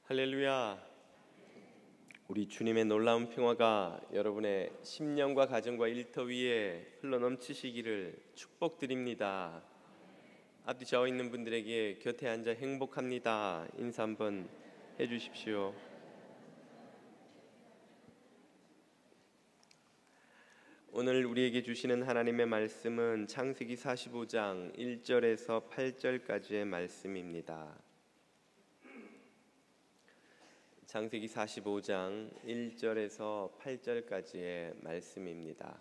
할렐루야. 우리 주님의 놀라운 평화가 여러분의 심령과 가정과 일터 위에 흘러넘치시기를 축복드립니다. 앞뒤 좌우 있는 분들에게 곁에 앉아 행복합니다 인사 한번 해주십시오. 오늘 우리에게 주시는 하나님의 말씀은 창세기 45장 1절에서 8절까지의 말씀입니다. 창세기 45장 1절에서 8절까지의 말씀입니다.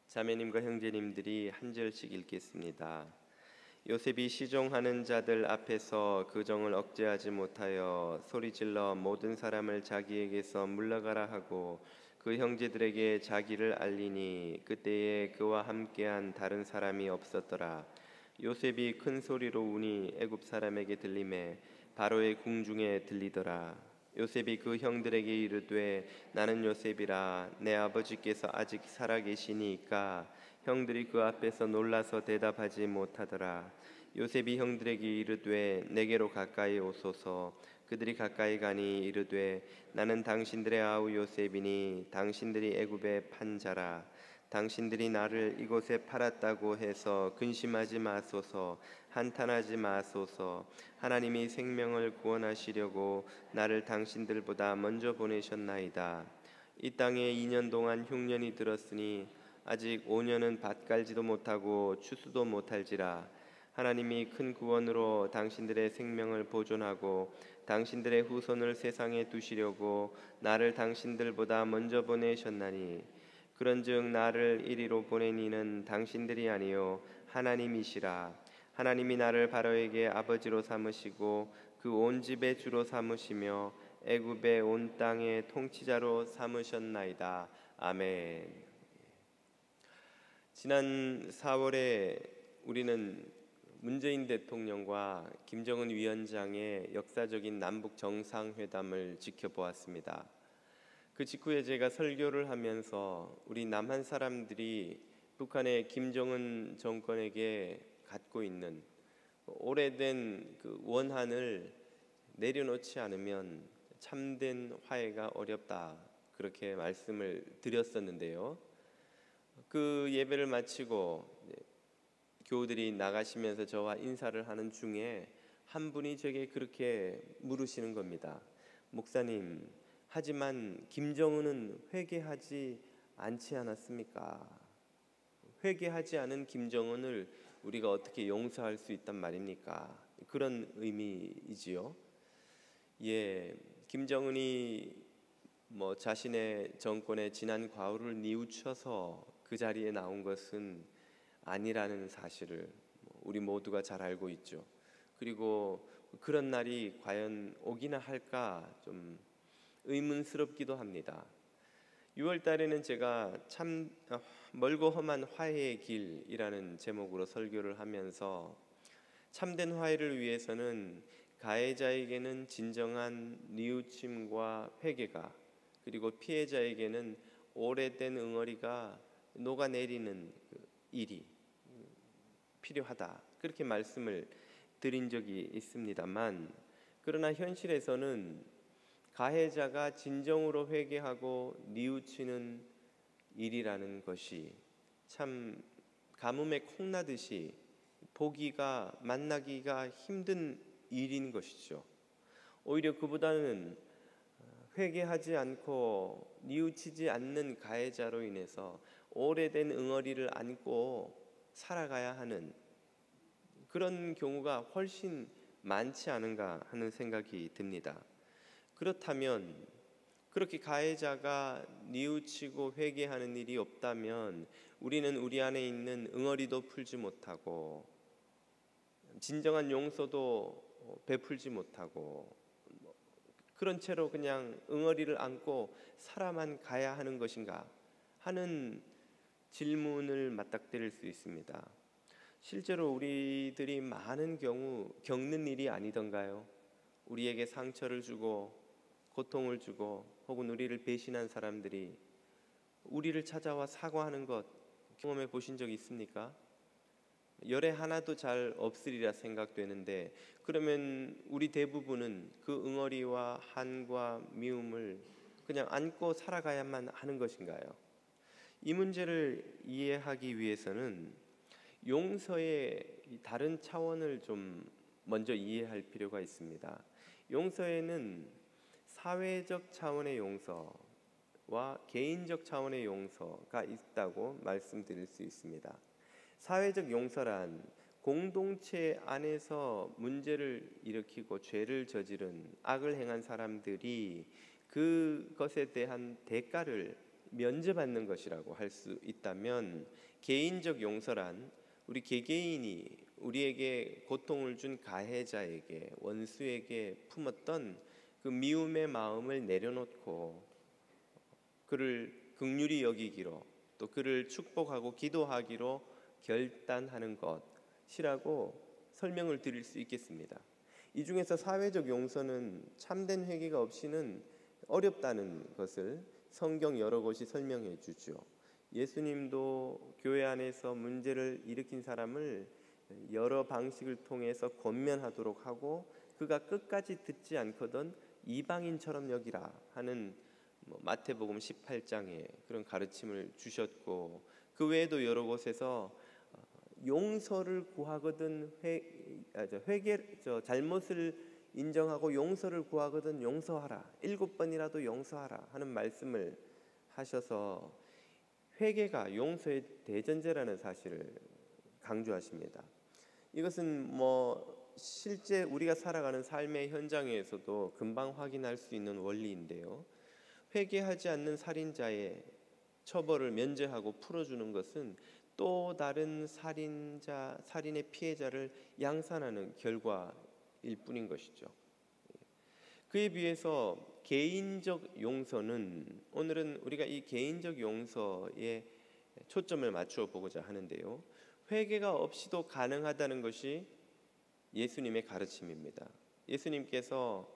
자매님과 형제님들이 한 절씩 읽겠습니다. 요셉이 시종하는 자들 앞에서 그 정을 억제하지 못하여 소리질러 모든 사람을 자기에게서 물러가라 하고 그 형제들에게 자기를 알리니 그때에 그와 함께한 다른 사람이 없었더라. 요셉이 큰 소리로 우니 애굽 사람에게 들리매 바로의 궁중에 들리더라. 요셉이 그 형들에게 이르되 나는 요셉이라. 내 아버지께서 아직 살아계시니까 형들이 그 앞에서 놀라서 대답하지 못하더라. 요셉이 형들에게 이르되 내게로 가까이 오소서. 그들이 가까이 가니 이르되 나는 당신들의 아우 요셉이니 당신들이 애굽에 판 자라. 당신들이 나를 이곳에 팔았다고 해서 근심하지 마소서. 한탄하지 마소서. 하나님이 생명을 구원하시려고 나를 당신들보다 먼저 보내셨나이다. 이 땅에 2년 동안 흉년이 들었으니 아직 5년은 밭 갈지도 못하고 추수도 못할지라. 하나님이 큰 구원으로 당신들의 생명을 보존하고 당신들의 후손을 세상에 두시려고 나를 당신들보다 먼저 보내셨나니 그런즉 나를 이리로 보낸 이는 당신들이 아니요 하나님이시라. 하나님이 나를 바로에게 아버지로 삼으시고 그 온 집의 주로 삼으시며 애굽의 온 땅의 통치자로 삼으셨나이다. 아멘. 지난 4월에 우리는 문재인 대통령과 김정은 위원장의 역사적인 남북 정상회담을 지켜보았습니다. 그 직후에 제가 설교를 하면서 우리 남한 사람들이 북한의 김정은 정권에게 갖고 있는 오래된 그 원한을 내려놓지 않으면 참된 화해가 어렵다, 그렇게 말씀을 드렸었는데요. 그 예배를 마치고 교우들이 나가시면서 저와 인사를 하는 중에 한 분이 저에게 그렇게 물으시는 겁니다. 목사님, 하지만 김정은은 회개하지 않지 않았습니까? 회개하지 않은 김정은을 우리가 어떻게 용서할 수 있단 말입니까? 그런 의미이지요. 예, 김정은이 자신의 정권의 지난 과오를 뉘우쳐서 그 자리에 나온 것은 아니라는 사실을 우리 모두가 잘 알고 있죠. 그리고 그런 날이 과연 오기나 할까 좀 의문스럽기도 합니다. 6월 달에는 제가 참 멀고 험한 화해의 길이라는 제목으로 설교를 하면서 참된 화해를 위해서는 가해자에게는 진정한 뉘우침과 회개가, 그리고 피해자에게는 오래된 응어리가 녹아내리는 일이 필요하다, 그렇게 말씀을 드린 적이 있습니다만, 그러나 현실에서는 가해자가 진정으로 회개하고 뉘우치는 일이라는 것이 참 가뭄에 콩나듯이 보기가 만나기가 힘든 일인 것이죠. 오히려 그보다는 회개하지 않고 뉘우치지 않는 가해자로 인해서 오래된 응어리를 안고 살아가야 하는 그런 경우가 훨씬 많지 않은가 하는 생각이 듭니다. 그렇다면 그렇게 가해자가 뉘우치고 회개하는 일이 없다면 우리는 우리 안에 있는 응어리도 풀지 못하고 진정한 용서도 베풀지 못하고 그런 채로 그냥 응어리를 안고 살아만 가야 하는 것인가 하는 질문을 맞닥뜨릴 수 있습니다. 실제로 우리들이 많은 경우 겪는 일이 아니던가요? 우리에게 상처를 주고 고통을 주고 혹은 우리를 배신한 사람들이 우리를 찾아와 사과하는 것 경험해 보신 적 있습니까? 열에 하나도 잘 없으리라 생각되는데, 그러면 우리 대부분은 그 응어리와 한과 미움을 그냥 안고 살아가야만 하는 것인가요? 이 문제를 이해하기 위해서는 용서의 다른 차원을 좀 먼저 이해할 필요가 있습니다. 용서에는 사회적 차원의 용서와 개인적 차원의 용서가 있다고 말씀드릴 수 있습니다. 사회적 용서란 공동체 안에서 문제를 일으키고 죄를 저지른 악을 행한 사람들이 그것에 대한 대가를 면제받는 것이라고 할 수 있다면, 개인적 용서란 우리 개개인이 우리에게 고통을 준 가해자에게, 원수에게 품었던 그 미움의 마음을 내려놓고 그를 긍휼히 여기기로, 또 그를 축복하고 기도하기로 결단하는 것이라고 설명을 드릴 수 있겠습니다. 이 중에서 사회적 용서는 참된 회개가 없이는 어렵다는 것을 성경 여러 곳이 설명해 주죠. 예수님도 교회 안에서 문제를 일으킨 사람을 여러 방식을 통해서 권면하도록 하고, 그가 끝까지 듣지 않거든 이방인처럼 여기라 하는 마태복음 18장에 그런 가르침을 주셨고, 그 외에도 여러 곳에서 용서를 구하거든 잘못을 인정하고 용서를 구하거든 용서하라, 7번이라도 용서하라 하는 말씀을 하셔서 회개가 용서의 대전제라는 사실을 강조하십니다. 이것은 실제 우리가 살아가는 삶의 현장에서도 금방 확인할 수 있는 원리인데요. 회개하지 않는 살인자의 처벌을 면제하고 풀어주는 것은 또 다른 살인의 피해자를 양산하는 결과일 뿐인 것이죠. 그에 비해서 개인적 용서는, 오늘은 우리가 이 개인적 용서에 초점을 맞추어 보고자 하는데요, 회개가 없이도 가능하다는 것이 예수님의 가르침입니다. 예수님께서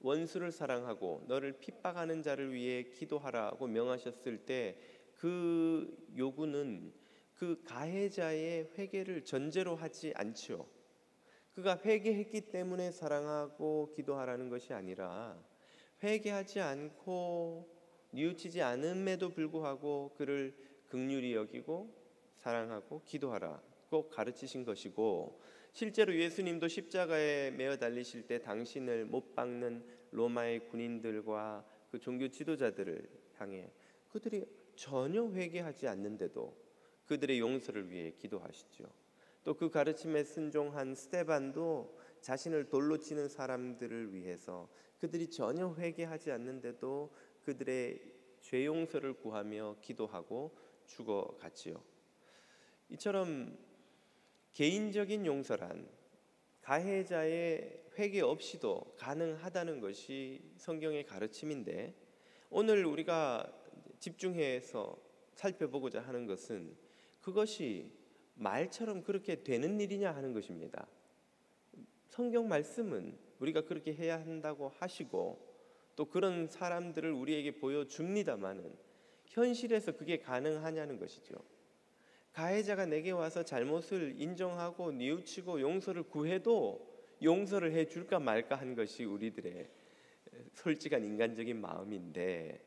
원수를 사랑하고 너를 핍박하는 자를 위해 기도하라고 명하셨을 때 그 요구는 그 가해자의 회개를 전제로 하지 않지요. 그가 회개했기 때문에 사랑하고 기도하라는 것이 아니라, 회개하지 않고 뉘우치지 않음에도 불구하고 그를 긍휼히 여기고 사랑하고 기도하라고 가르치신 것이고, 실제로 예수님도 십자가에 매어 달리실 때 당신을 못 박는 로마의 군인들과 그 종교 지도자들을 향해 그들이 전혀 회개하지 않는데도 그들의 용서를 위해 기도하시죠. 또 그 가르침에 순종한 스데반도 자신을 돌로 치는 사람들을 위해서 그들이 전혀 회개하지 않는데도 그들의 죄 용서를 구하며 기도하고 죽어갔지요. 이처럼 개인적인 용서란 가해자의 회개 없이도 가능하다는 것이 성경의 가르침인데, 오늘 우리가 집중해서 살펴보고자 하는 것은 그것이 말처럼 그렇게 되는 일이냐 하는 것입니다. 성경 말씀은 우리가 그렇게 해야 한다고 하시고 또 그런 사람들을 우리에게 보여줍니다마는, 현실에서 그게 가능하냐는 것이죠. 가해자가 내게 와서 잘못을 인정하고 뉘우치고 용서를 구해도 용서를 해줄까 말까 한 것이 우리들의 솔직한 인간적인 마음인데,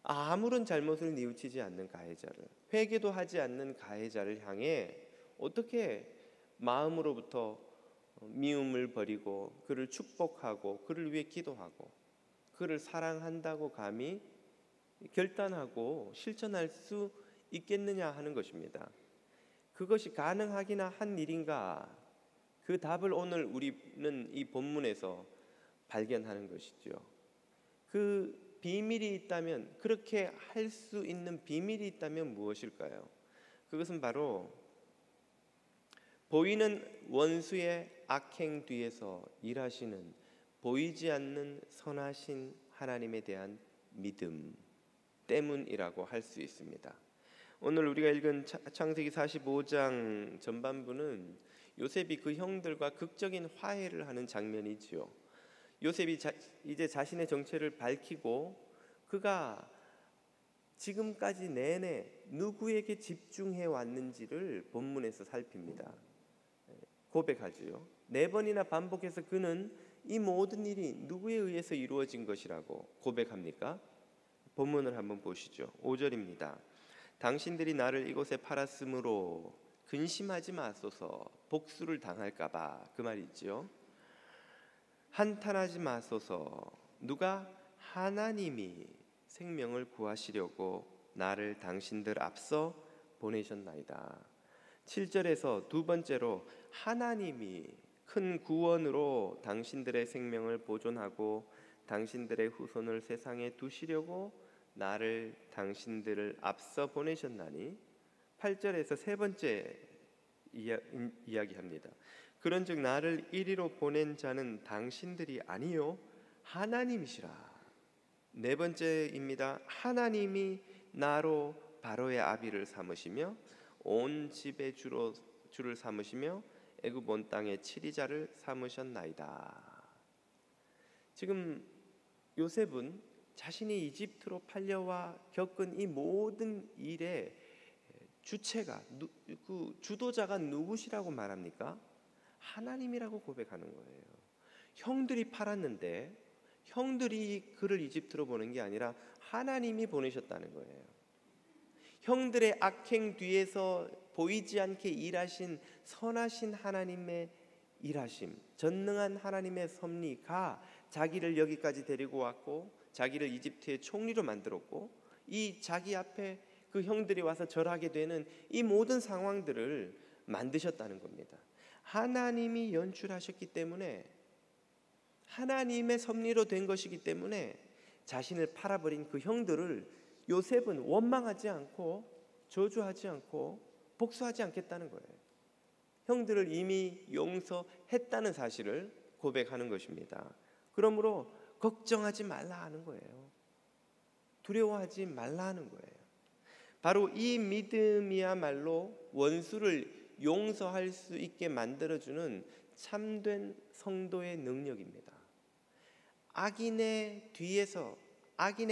아무런 잘못을 뉘우치지 않는 가해자를, 회개도 하지 않는 가해자를 향해 어떻게 마음으로부터 미움을 버리고 그를 축복하고 그를 위해 기도하고 그를 사랑한다고 감히 결단하고 실천할 수 있겠느냐 하는 것입니다. 그것이 가능하기나 한 일인가? 그 답을 오늘 우리는 이 본문에서 발견하는 것이죠. 그 비밀이 있다면, 그렇게 할 수 있는 비밀이 있다면 무엇일까요? 그것은 바로 보이는 원수의 악행 뒤에서 일하시는 보이지 않는 선하신 하나님에 대한 믿음 때문이라고 할 수 있습니다. 오늘 우리가 읽은 창세기 45장 전반부는 요셉이 그 형들과 극적인 화해를 하는 장면이지요. 요셉이 이제 자신의 정체를 밝히고 그가 지금까지 내내 누구에게 집중해 왔는지를 본문에서 살핍니다. 고백하지요. 4번이나 반복해서 그는 이 모든 일이 누구에 의해서 이루어진 것이라고 고백합니까? 본문을 한번 보시죠. 5절입니다. 당신들이 나를 이곳에 팔았으므로 근심하지 마소서. 복수를 당할까 봐, 그 말이죠. 한탄하지 마소서. 누가? 하나님이 생명을 구하시려고 나를 당신들 앞서 보내셨나이다. 7절에서 두 번째로 하나님이 큰 구원으로 당신들의 생명을 보존하고 당신들의 후손을 세상에 두시려고 나를 당신들을 앞서 보내셨나니. 8절에서 세 번째 이야기합니다. 그런즉 나를 이리로 보낸 자는 당신들이 아니요 하나님이시라. 네 번째입니다. 하나님이 나로 바로의 아비를 삼으시며 온 집의 주를 삼으시며 애굽 온 땅의 치리자를 삼으셨나이다. 지금 요셉은 자신이 이집트로 팔려와 겪은 이 모든 일의 주체가, 그 주도자가 누구시라고 말합니까? 하나님이라고 고백하는 거예요. 형들이 팔았는데 형들이 그를 이집트로 보낸 게 아니라 하나님이 보내셨다는 거예요. 형들의 악행 뒤에서 보이지 않게 일하신 선하신 하나님의 일하심, 전능한 하나님의 섭리가 자기를 여기까지 데리고 왔고 자기를 이집트의 총리로 만들었고, 이 자기 앞에 그 형들이 와서 절하게 되는 이 모든 상황들을 만드셨다는 겁니다. 하나님이 연출하셨기 때문에, 하나님의 섭리로 된 것이기 때문에 자신을 팔아버린 그 형들을 요셉은 원망하지 않고 저주하지 않고 복수하지 않겠다는 거예요. 형들을 이미 용서했다는 사실을 고백하는 것입니다. 그러므로 걱정하지 말라 하는 거예요. 두려워하지 말라 하는 거예요. 바로 이 믿음이야말로 원수를 용서할 수 있게 만들어주는 참된 성도의 능력입니다. 악인의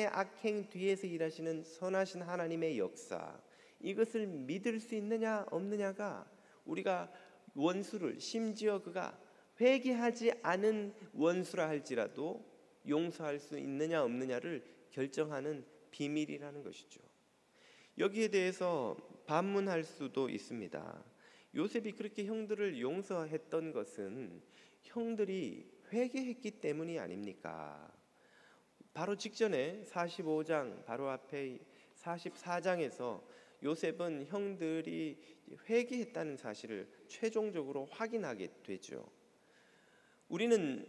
악행 뒤에서 일하시는 선하신 하나님의 역사, 이것을 믿을 수 있느냐 없느냐가 우리가 원수를, 심지어 그가 회개하지 않은 원수라 할지라도 용서할 수 있느냐 없느냐를 결정하는 비밀이라는 것이죠. 여기에 대해서 반문할 수도 있습니다. 요셉이 그렇게 형들을 용서했던 것은 형들이 회개했기 때문이 아닙니까? 바로 직전에 45장 바로 앞에 44장에서 요셉은 형들이 회개했다는 사실을 최종적으로 확인하게 되죠. 우리는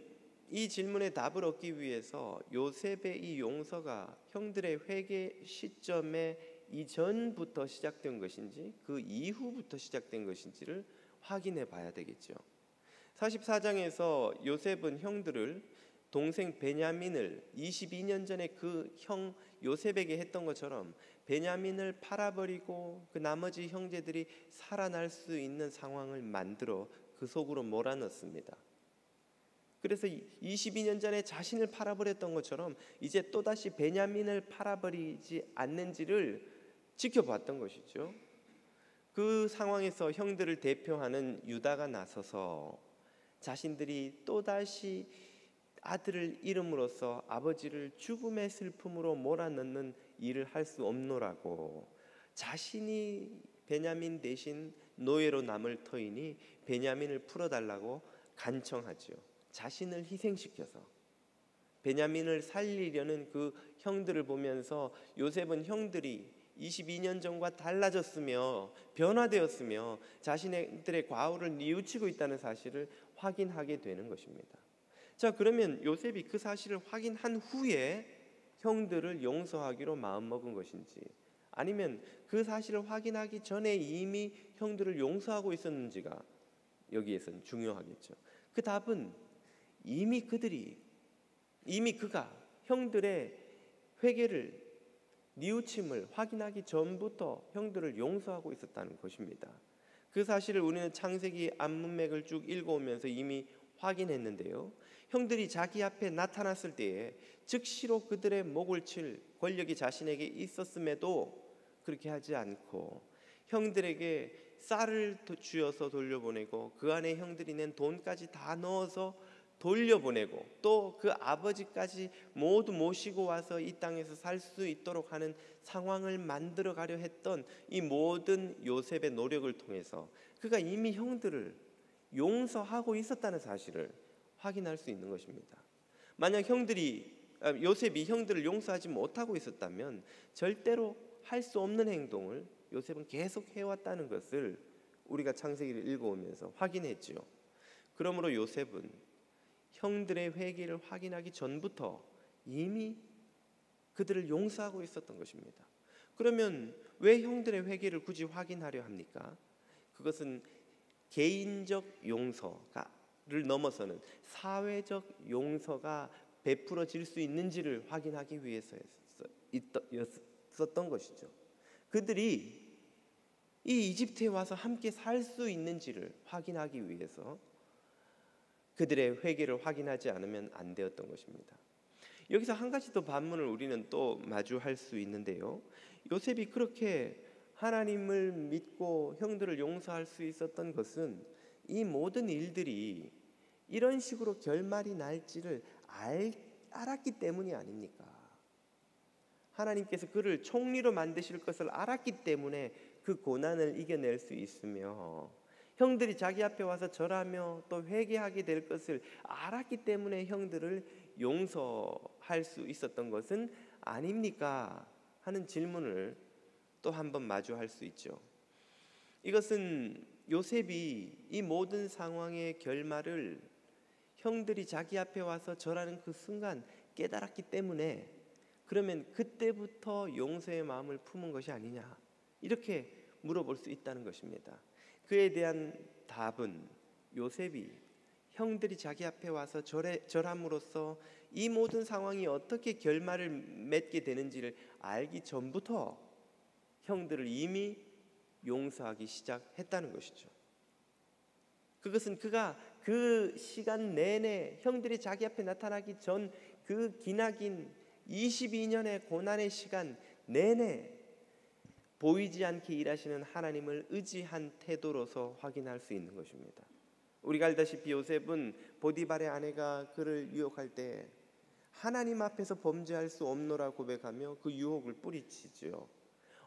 이 질문에 답을 얻기 위해서 요셉의 이 용서가 형들의 회개 시점에 이전부터 시작된 것인지 그 이후부터 시작된 것인지를 확인해 봐야 되겠죠. 44장에서 요셉은 형들을, 동생 베냐민을 22년 전에 그 형 요셉에게 했던 것처럼 베냐민을 팔아버리고 그 나머지 형제들이 살아날 수 있는 상황을 만들어 그 속으로 몰아넣습니다. 그래서 22년 전에 자신을 팔아버렸던 것처럼 이제 또다시 베냐민을 팔아버리지 않는지를 지켜봤던 것이죠. 그 상황에서 형들을 대표하는 유다가 나서서 자신들이 또다시 아들을 잃음으로써 아버지를 죽음의 슬픔으로 몰아넣는 일을 할 수 없노라고 자신이 베냐민 대신 노예로 남을 터이니 베냐민을 풀어달라고 간청하죠. 자신을 희생시켜서 베냐민을 살리려는 그 형들을 보면서 요셉은 형들이 22년 전과 달라졌으며 변화되었으며 자신들의 과오를 뉘우치고 있다는 사실을 확인하게 되는 것입니다. 자, 그러면 요셉이 그 사실을 확인한 후에 형들을 용서하기로 마음먹은 것인지, 아니면 그 사실을 확인하기 전에 이미 형들을 용서하고 있었는지가 여기에선 중요하겠죠. 그 답은 이미 그가 형들의 회개를, 뉘우침을 확인하기 전부터 형들을 용서하고 있었다는 것입니다. 그 사실을 우리는 창세기 앞문맥을 쭉 읽어오면서 이미 확인했는데요. 형들이 자기 앞에 나타났을 때에 즉시로 그들의 목을 칠 권력이 자신에게 있었음에도 그렇게 하지 않고 형들에게 쌀을 쥐어서 돌려보내고 그 안에 형들이 낸 돈까지 다 넣어서 돌려보내고 또 그 아버지까지 모두 모시고 와서 이 땅에서 살 수 있도록 하는 상황을 만들어 가려 했던 이 모든 요셉의 노력을 통해서 그가 이미 형들을 용서하고 있었다는 사실을 확인할 수 있는 것입니다. 만약 요셉이 형들을 용서하지 못하고 있었다면 절대로 할 수 없는 행동을 요셉은 계속 해왔다는 것을 우리가 창세기를 읽어오면서 확인했지요. 그러므로 요셉은 형들의 회개를 확인하기 전부터 이미 그들을 용서하고 있었던 것입니다. 그러면 왜 형들의 회개를 굳이 확인하려 합니까? 그것은 개인적 용서를 넘어서는 사회적 용서가 베풀어질 수 있는지를 확인하기 위해서였던 것이죠. 그들이 이 이집트에 와서 함께 살 수 있는지를 확인하기 위해서 그들의 회개를 확인하지 않으면 안 되었던 것입니다. 여기서 한 가지 더 반문을 우리는 또 마주할 수 있는데요. 요셉이 그렇게 하나님을 믿고 형들을 용서할 수 있었던 것은 이 모든 일들이 이런 식으로 결말이 날지를 알았기 때문이 아닙니까? 하나님께서 그를 총리로 만드실 것을 알았기 때문에 그 고난을 이겨낼 수 있으며 형들이 자기 앞에 와서 절하며 또 회개하게 될 것을 알았기 때문에 형들을 용서할 수 있었던 것은 아닙니까? 하는 질문을 또 한 번 마주할 수 있죠. 이것은 요셉이 이 모든 상황의 결말을 형들이 자기 앞에 와서 절하는 그 순간 깨달았기 때문에 그러면 그때부터 용서의 마음을 품은 것이 아니냐 이렇게 물어볼 수 있다는 것입니다. 그에 대한 답은 요셉이 형들이 자기 앞에 와서 절함으로써 이 모든 상황이 어떻게 결말을 맺게 되는지를 알기 전부터 형들을 이미 용서하기 시작했다는 것이죠. 그것은 그가 그 시간 내내 형들이 자기 앞에 나타나기 전 그 기나긴 22년의 고난의 시간 내내 보이지 않게 일하시는 하나님을 의지한 태도로서 확인할 수 있는 것입니다. 우리가 알다시피 요셉은 보디발의 아내가 그를 유혹할 때 하나님 앞에서 범죄할 수 없노라 고백하며 그 유혹을 뿌리치죠.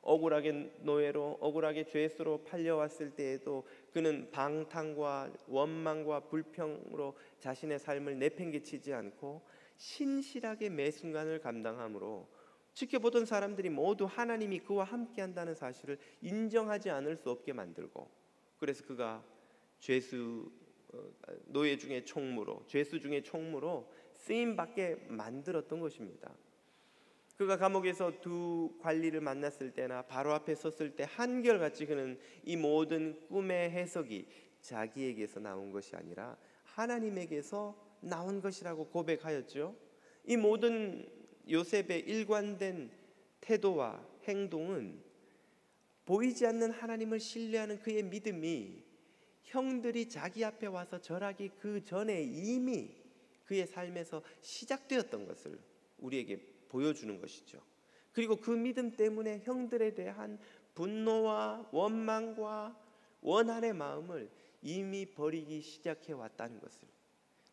억울하게 노예로 억울하게 죄수로 팔려왔을 때에도 그는 방탕과 원망과 불평으로 자신의 삶을 내팽개치지 않고 신실하게 매 순간을 감당함으로 지켜보던 사람들이 모두 하나님이 그와 함께한다는 사실을 인정하지 않을 수 없게 만들고 그래서 그가 노예 중에 총무로 죄수 중에 총무로 쓰임받게 만들었던 것입니다. 그가 감옥에서 두 관리를 만났을 때나 바로 앞에 섰을 때 한결같이 그는 이 모든 꿈의 해석이 자기에게서 나온 것이 아니라 하나님에게서 나온 것이라고 고백하였죠. 이 모든 요셉의 일관된 태도와 행동은 보이지 않는 하나님을 신뢰하는 그의 믿음이 형들이 자기 앞에 와서 절하기 그 전에 이미 그의 삶에서 시작되었던 것을 우리에게 보여주는 것이죠. 그리고 그 믿음 때문에 형들에 대한 분노와 원망과 원한의 마음을 이미 버리기 시작해 왔다는 것을.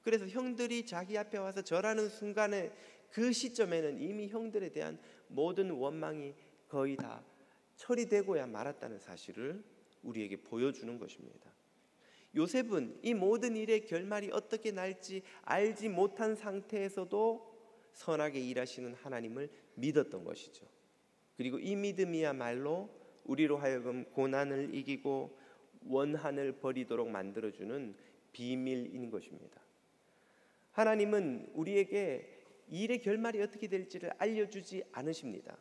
그래서 형들이 자기 앞에 와서 절하는 순간에 그 시점에는 이미 형들에 대한 모든 원망이 거의 다 처리되고야 말았다는 사실을 우리에게 보여주는 것입니다. 요셉은 이 모든 일의 결말이 어떻게 날지 알지 못한 상태에서도 선하게 일하시는 하나님을 믿었던 것이죠. 그리고 이 믿음이야말로 우리로 하여금 고난을 이기고 원한을 버리도록 만들어주는 비밀인 것입니다. 하나님은 우리에게 일의 결말이 어떻게 될지를 알려주지 않으십니다.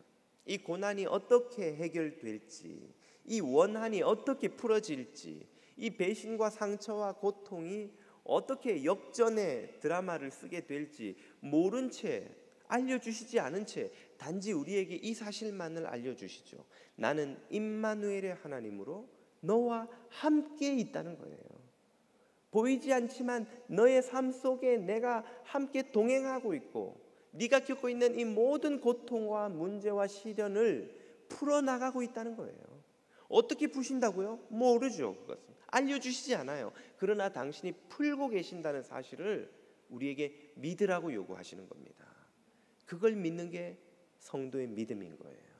이 고난이 어떻게 해결될지, 이 원한이 어떻게 풀어질지, 이 배신과 상처와 고통이 어떻게 역전의 드라마를 쓰게 될지 모른 채, 알려주시지 않은 채 단지 우리에게 이 사실만을 알려주시죠. 나는 임마누엘의 하나님으로 너와 함께 있다는 거예요. 보이지 않지만 너의 삶 속에 내가 함께 동행하고 있고 네가 겪고 있는 이 모든 고통과 문제와 시련을 풀어나가고 있다는 거예요. 어떻게 푸신다고요? 모르죠. 그것은 알려주시지 않아요. 그러나 당신이 풀고 계신다는 사실을 우리에게 믿으라고 요구하시는 겁니다. 그걸 믿는 게 성도의 믿음인 거예요.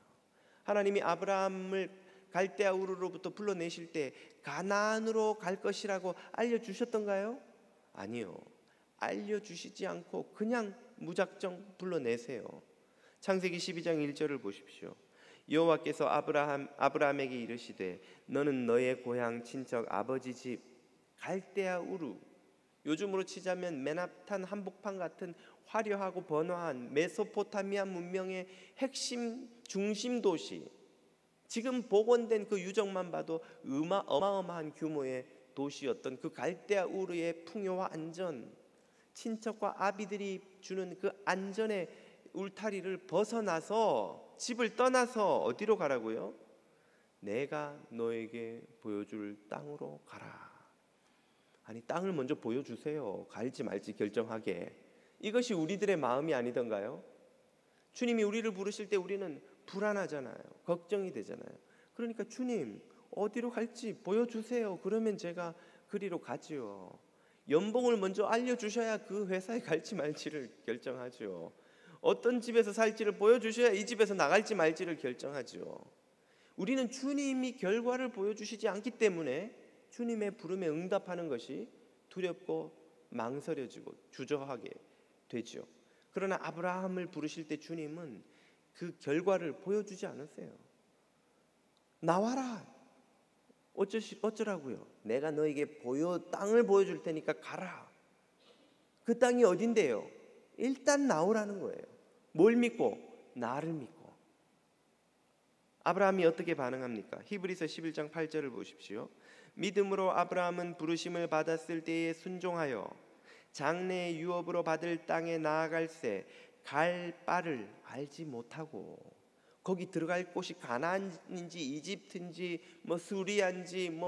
하나님이 아브라함을 갈대아 우르로부터 불러내실 때 가나안으로 갈 것이라고 알려주셨던가요? 아니요. 알려주시지 않고 그냥 무작정 불러내세요. 창세기 12장 1절을 보십시오. 여호와께서 아브라함에게 이르시되 너는 너의 고향 친척 아버지 집 갈대아 우르, 요즘으로 치자면 맨하탄 한복판 같은 화려하고 번화한 메소포타미아 문명의 핵심 중심 도시, 지금 복원된 그 유적만 봐도 어마어마한 규모의 도시였던 그 갈대아 우르의 풍요와 안전, 친척과 아비들이 주는 그 안전의 울타리를 벗어나서 집을 떠나서 어디로 가라고요? 내가 너에게 보여줄 땅으로 가라. 아니, 땅을 먼저 보여주세요. 갈지 말지 결정하게. 이것이 우리들의 마음이 아니던가요? 주님이 우리를 부르실 때 우리는 불안하잖아요. 걱정이 되잖아요. 그러니까 주님 어디로 갈지 보여주세요. 그러면 제가 그리로 가지요. 연봉을 먼저 알려주셔야 그 회사에 갈지 말지를 결정하죠. 어떤 집에서 살지를 보여주셔야 이 집에서 나갈지 말지를 결정하죠. 우리는 주님이 결과를 보여주시지 않기 때문에 주님의 부름에 응답하는 것이 두렵고 망설여지고 주저하게 되죠. 그러나 아브라함을 부르실 때 주님은 그 결과를 보여주지 않으세요. 나와라. 어쩌라고요? 내가 너에게 땅을 보여줄 테니까 가라. 그 땅이 어딘데요? 일단 나오라는 거예요. 뭘 믿고? 나를 믿고. 아브라함이 어떻게 반응합니까? 히브리서 11장 8절을 보십시오. 믿음으로 아브라함은 부르심을 받았을 때에 순종하여 장래의 유업으로 받을 땅에 나아갈새 갈 바를 알지 못하고, 거기 들어갈 곳이 가나안인지 이집트인지 수리아인지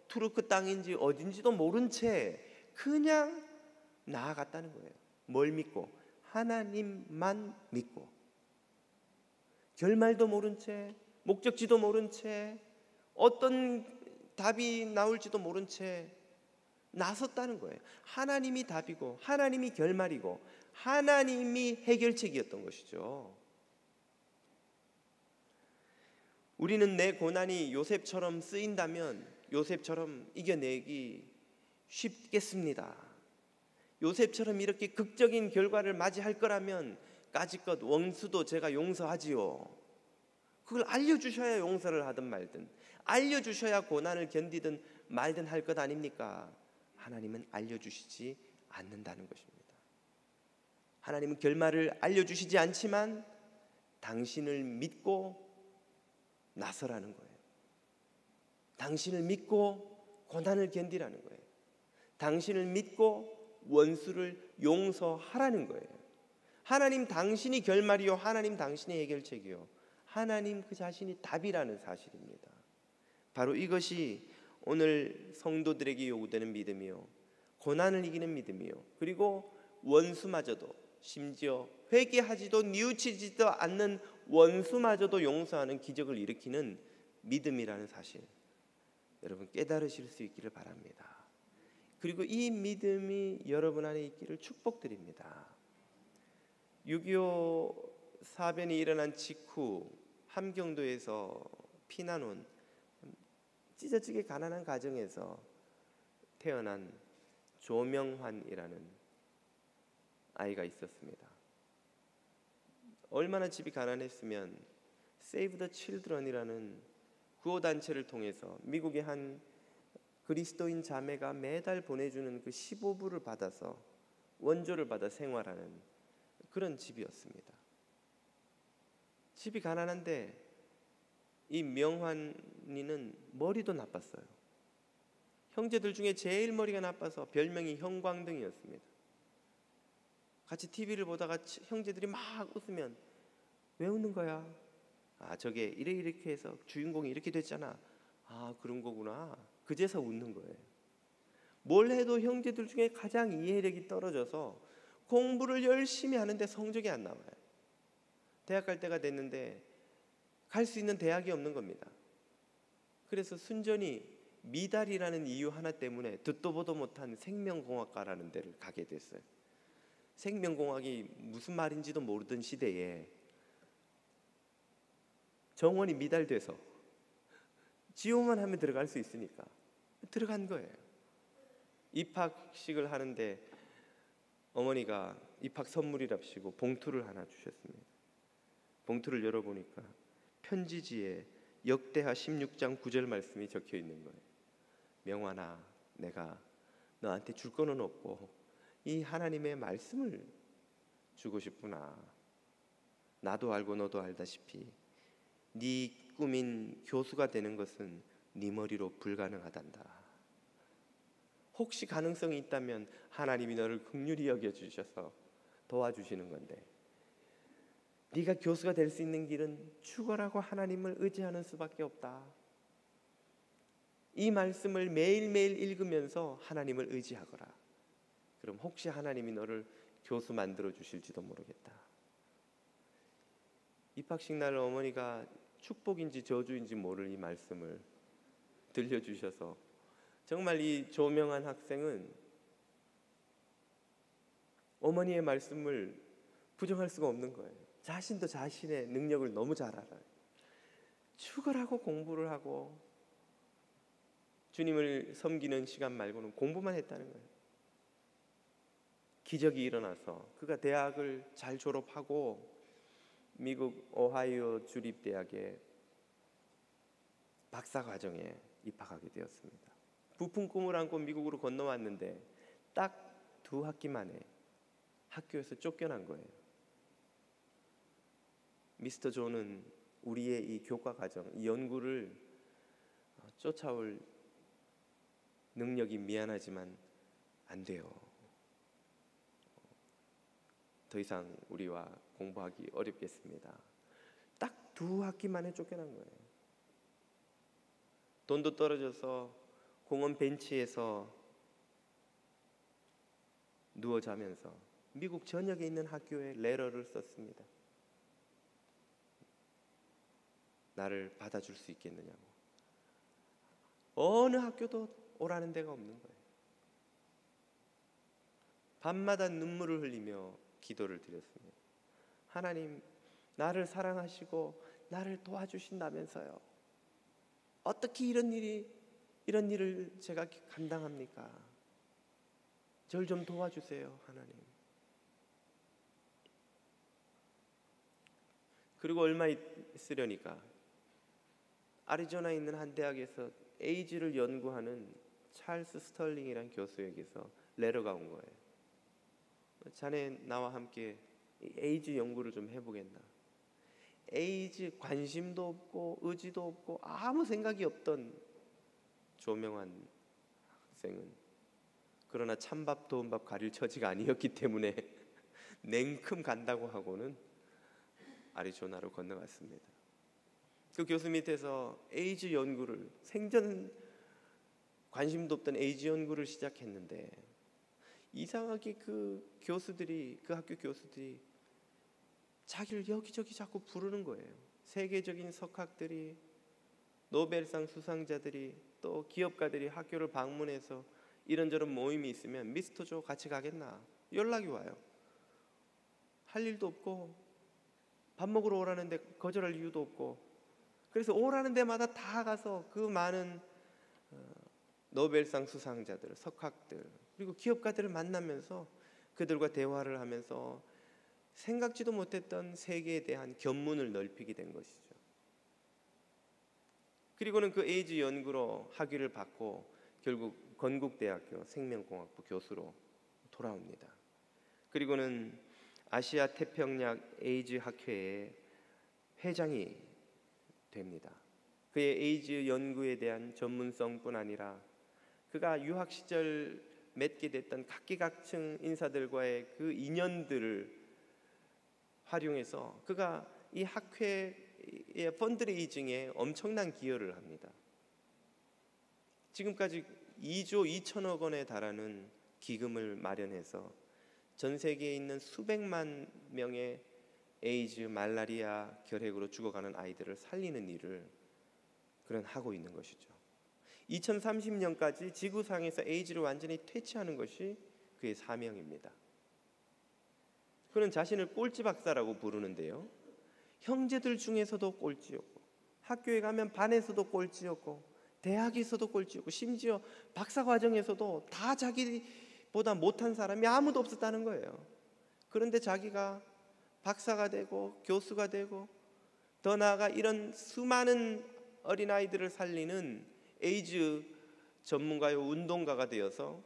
투르크 땅인지 어딘지도 모른 채 그냥 나아갔다는 거예요. 뭘 믿고? 하나님만 믿고. 결말도 모른 채, 목적지도 모른 채, 어떤 답이 나올지도 모른 채 나섰다는 거예요. 하나님이 답이고 하나님이 결말이고 하나님이 해결책이었던 것이죠. 우리는 내 고난이 요셉처럼 쓰인다면 요셉처럼 이겨내기 쉽겠습니다. 요셉처럼 이렇게 극적인 결과를 맞이할 거라면 까짓것 원수도 제가 용서하지요. 그걸 알려주셔야 용서를 하든 말든, 알려주셔야 고난을 견디든 말든 할 것 아닙니까? 하나님은 알려주시지 않는다는 것입니다. 하나님은 결말을 알려주시지 않지만 당신을 믿고 나서라는 거예요. 당신을 믿고 고난을 견디라는 거예요. 당신을 믿고 원수를 용서하라는 거예요. 하나님 당신이 결말이요, 하나님 당신이 해결책이요, 하나님 그 자신이 답이라는 사실입니다. 바로 이것이 오늘 성도들에게 요구되는 믿음이요, 고난을 이기는 믿음이요, 그리고 원수마저도, 심지어 회개하지도 뉘우치지도 않는 원수마저도 용서하는 기적을 일으키는 믿음이라는 사실, 여러분 깨달으실 수 있기를 바랍니다. 그리고 이 믿음이 여러분 안에 있기를 축복드립니다. 6.25 사변이 일어난 직후 함경도에서 피난 온 찢어지게 가난한 가정에서 태어난 조명환이라는 아이가 있었습니다. 얼마나 집이 가난했으면 Save the Children이라는 구호단체를 통해서 미국의 한 그리스도인 자매가 매달 보내주는 그 15불을 받아서 원조를 받아 생활하는 그런 집이었습니다. 집이 가난한데 이 명환이는 머리도 나빴어요. 형제들 중에 제일 머리가 나빠서 별명이 형광등이었습니다. 같이 TV를 보다가 형제들이 막 웃으면 왜 웃는 거야? 아, 저게 이렇게 해서 주인공이 이렇게 됐잖아. 아, 그런 거구나. 그제서 웃는 거예요. 뭘 해도 형제들 중에 가장 이해력이 떨어져서 공부를 열심히 하는데 성적이 안 나와요. 대학 갈 때가 됐는데 갈 수 있는 대학이 없는 겁니다. 그래서 순전히 미달이라는 이유 하나 때문에 듣도 보도 못한 생명공학과라는 데를 가게 됐어요. 생명공학이 무슨 말인지도 모르던 시대에 정원이 미달돼서 지원만 하면 들어갈 수 있으니까 들어간 거예요. 입학식을 하는데 어머니가 입학 선물이랍시고 봉투를 하나 주셨습니다. 봉투를 열어보니까 편지지에 역대하 16장 9절 말씀이 적혀 있는 거예요. 명환아, 내가 너한테 줄 거는 없고 이 하나님의 말씀을 주고 싶구나. 나도 알고 너도 알다시피 네 꿈인 교수가 되는 것은 네 머리로 불가능하단다. 혹시 가능성이 있다면 하나님이 너를 긍휼히 여겨주셔서 도와주시는 건데, 네가 교수가 될 수 있는 길은 죽어라고 하나님을 의지하는 수밖에 없다. 이 말씀을 매일매일 읽으면서 하나님을 의지하거라. 그럼 혹시 하나님이 너를 교수 만들어 주실지도 모르겠다. 입학식 날 어머니가 축복인지 저주인지 모를 이 말씀을 들려주셔서 정말 이 조명한 학생은 어머니의 말씀을 부정할 수가 없는 거예요. 자신도 자신의 능력을 너무 잘 알아요. 죽으라고 공부를 하고 주님을 섬기는 시간 말고는 공부만 했다는 거예요. 기적이 일어나서 그가 대학을 잘 졸업하고 미국 오하이오 주립대학의 박사과정에 입학하게 되었습니다. 부푼 꿈을 안고 미국으로 건너왔는데 딱 2학기 만에 학교에서 쫓겨난 거예요. 미스터 존은 우리의 이 교과 과정, 이 연구를 쫓아올 능력이 미안하지만 안 돼요. 더 이상 우리와 공부하기 어렵겠습니다. 딱 2학기 만에 쫓겨난 거예요. 돈도 떨어져서 공원 벤치에서 누워 자면서 미국 전역에 있는 학교에 레터를 썼습니다. 나를 받아줄 수 있겠느냐고. 어느 학교도 오라는 데가 없는 거예요. 밤마다 눈물을 흘리며 기도를 드렸습니다. 하나님, 나를 사랑하시고 나를 도와주신다면서요. 어떻게 이런 일을 제가 감당합니까? 절 좀 도와주세요, 하나님. 그리고 얼마 있으려니까 아리조나에 있는 한 대학에서 에이즈를 연구하는 찰스 스털링이라는 교수에게서 레터가 온 거예요. 자네 나와 함께 에이즈 연구를 좀 해보겠나. 에이즈 관심도 없고 의지도 없고 아무 생각이 없던 조명한 학생은, 그러나 찬밥 더운 밥 가릴 처지가 아니었기 때문에 냉큼 간다고 하고는 아리조나로 건너갔습니다. 그 교수 밑에서 에이즈 연구를, 생전 관심도 없던 에이즈 연구를 시작했는데 이상하게 그 학교 교수들이 자기를 여기저기 자꾸 부르는 거예요. 세계적인 석학들이, 노벨상 수상자들이, 또 기업가들이 학교를 방문해서 이런저런 모임이 있으면 미스터 조 같이 가겠나 연락이 와요. 할 일도 없고 밥 먹으러 오라는데 거절할 이유도 없고, 그래서 오라는 데마다 다 가서 그 많은 노벨상 수상자들, 석학들, 그리고 기업가들을 만나면서 그들과 대화를 하면서 생각지도 못했던 세계에 대한 견문을 넓히게 된 것이죠. 그리고는 그 에이즈 연구로 학위를 받고 결국 건국대학교 생명공학부 교수로 돌아옵니다. 그리고는 아시아 태평양 에이즈 학회의 회장이 됩니다. 그의 에이즈 연구에 대한 전문성뿐 아니라 그가 유학 시절 맺게 됐던 각기각층 인사들과의 그 인연들을 활용해서 그가 이 학회의 펀드레이징에 엄청난 기여를 합니다. 지금까지 2조 2천억 원에 달하는 기금을 마련해서 전 세계에 있는 수백만 명의 에이즈, 말라리아, 결핵으로 죽어가는 아이들을 살리는 일을 그런 하고 있는 것이죠. 2030년까지 지구상에서 에이즈를 완전히 퇴치하는 것이 그의 사명입니다. 그는 자신을 꼴찌 박사라고 부르는데요, 형제들 중에서도 꼴찌였고, 학교에 가면 반에서도 꼴찌였고, 대학에서도 꼴찌였고, 심지어 박사 과정에서도 다 자기보다 못한 사람이 아무도 없었다는 거예요. 그런데 자기가 박사가 되고 교수가 되고, 더 나아가 이런 수많은 어린아이들을 살리는 에이즈 전문가요 운동가가 되어서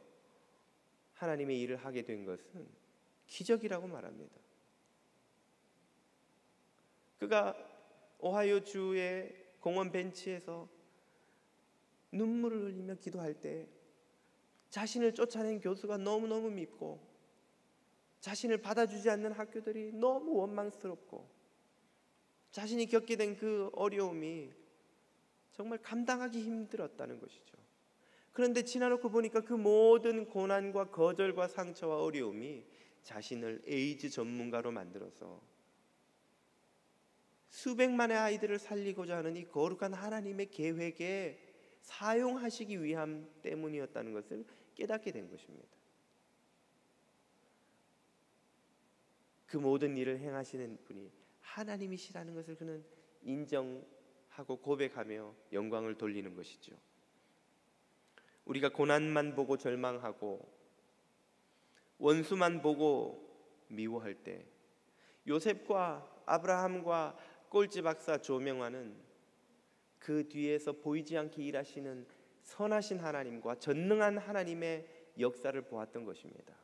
하나님의 일을 하게 된 것은 기적이라고 말합니다. 그가 오하이오 주의 공원 벤치에서 눈물을 흘리며 기도할 때 자신을 쫓아낸 교수가 너무너무 밉고, 자신을 받아주지 않는 학교들이 너무 원망스럽고, 자신이 겪게 된 그 어려움이 정말 감당하기 힘들었다는 것이죠. 그런데 지나놓고 보니까 그 모든 고난과 거절과 상처와 어려움이 자신을 에이즈 전문가로 만들어서 수백만의 아이들을 살리고자 하는 이 거룩한 하나님의 계획에 사용하시기 위함 때문이었다는 것을 깨닫게 된 것입니다. 그 모든 일을 행하시는 분이 하나님이시라는 것을 그는 인정하고 고백하며 영광을 돌리는 것이죠. 우리가 고난만 보고 절망하고 원수만 보고 미워할 때, 요셉과 아브라함과 꼴찌 박사 조명환은 그 뒤에서 보이지 않게 일하시는 선하신 하나님과 전능한 하나님의 역사를 보았던 것입니다.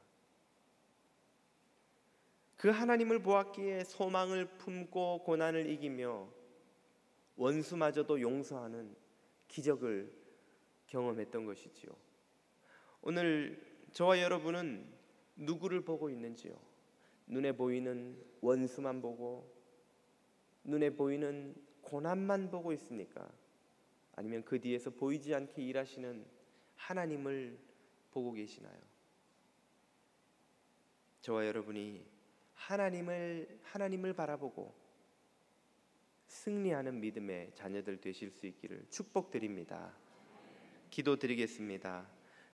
그 하나님을 보았기에 소망을 품고 고난을 이기며 원수마저도 용서하는 기적을 경험했던 것이지요. 오늘 저와 여러분은 누구를 보고 있는지요? 눈에 보이는 원수만 보고, 눈에 보이는 고난만 보고 있습니까? 아니면 그 뒤에서 보이지 않게 일하시는 하나님을 보고 계시나요? 저와 여러분이 하나님을 바라보고 승리하는 믿음의 자녀들 되실 수 있기를 축복드립니다. 기도드리겠습니다.